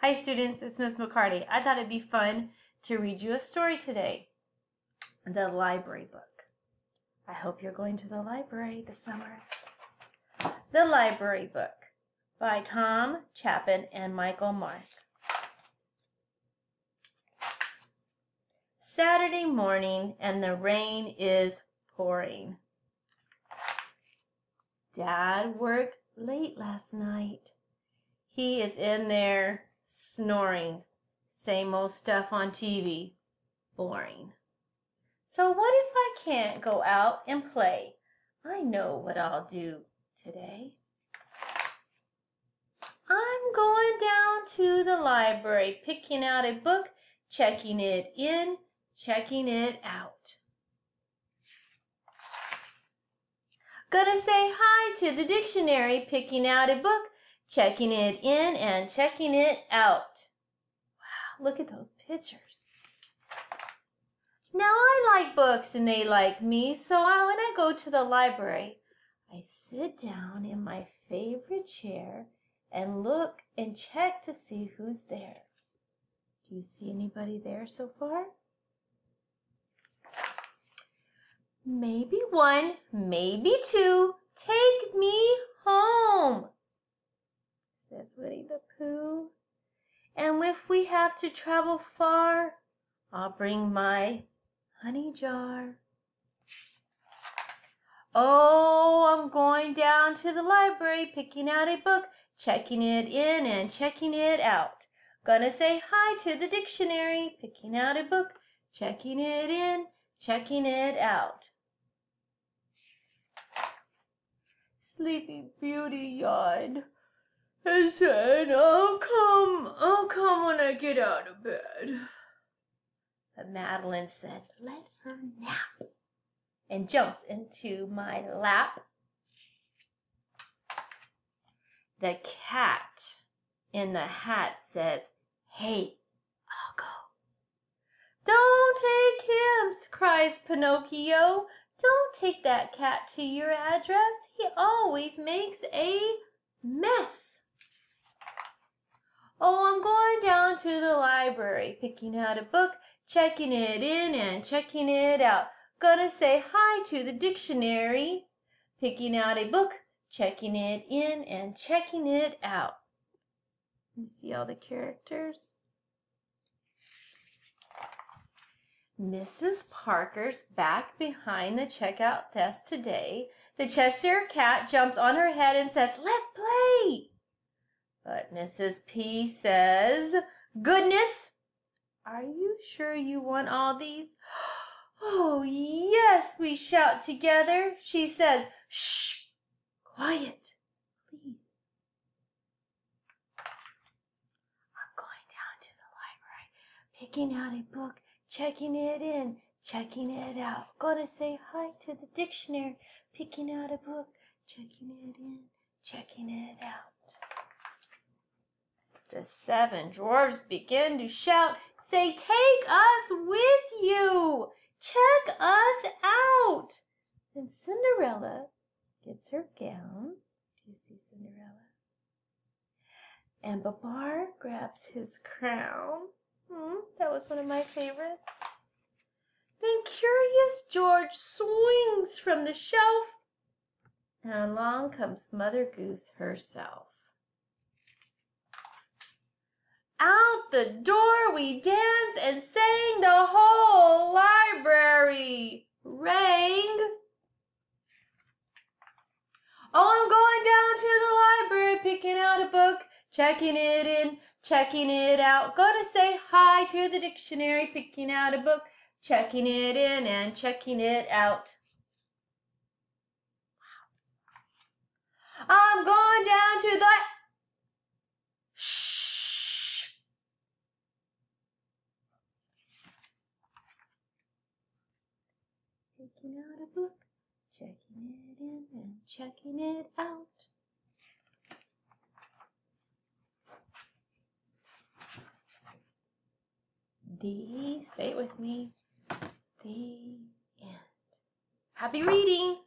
Hi students, it's Miss McCarty. I thought it'd be fun to read you a story today. The Library Book. I hope you're going to the library this summer. The Library Book by Tom Chapin and Michael Mark. Saturday morning and the rain is pouring. Dad worked late last night. He is in there snoring. Same old stuff on TV. Boring. So what if I can't go out and play? I know what I'll do today. I'm going down to the library, picking out a book, checking it in, checking it out. Gonna say hi to the dictionary, picking out a book, checking it in and checking it out. Wow, look at those pictures. Now I like books and they like me, so when I go to the library, I sit down in my favorite chair and look and check to see who's there. Do you see anybody there so far? Maybe one, maybe two. Take me home, says Winnie the Pooh. And if we have to travel far, I'll bring my honey jar. Oh, I'm going down to the library, picking out a book, checking it in and checking it out. Gonna say hi to the dictionary, picking out a book, checking it in, checking it out. Sleepy Beauty yawned and said, I'll come when I get out of bed. But Madeline said, let her nap, and jumps into my lap. The cat in the hat says, hey, I'll go. Don't take him, cries Pinocchio. Don't take that cat to your address. He always makes a mess. Oh, I'm going down to the library, picking out a book, checking it in and checking it out. Gonna say hi to the dictionary, picking out a book, checking it in and checking it out. You see all the characters? Mrs. Parker's back behind the checkout desk today. The Cheshire Cat jumps on her head and says, let's play. But Mrs. P says, goodness, are you sure you want all these? Oh, yes, we shout together. She says, shh, quiet, please. I'm going down to the library, picking out a book, checking it in, checking it out. Gonna say hi to the dictionary, picking out a book, checking it in, checking it out. The 7 dwarfs begin to shout, say, take us with you, check us out. Then Cinderella gets her gown. Do you see Cinderella? And Babar grabs his crown. That was one of my favorites. Then Curious George swings from the shelf, and along comes Mother Goose herself. Out the door we danced and sang, the whole library rang. Oh, I'm going down to the library, picking out a book, checking it in, checking it out. Gotta say hi to the dictionary, picking out a book, checking it in and checking it out. Wow. I'm going down to the... Shh. Picking out a book, checking it in and checking it out. Say it with me, the end. Happy reading!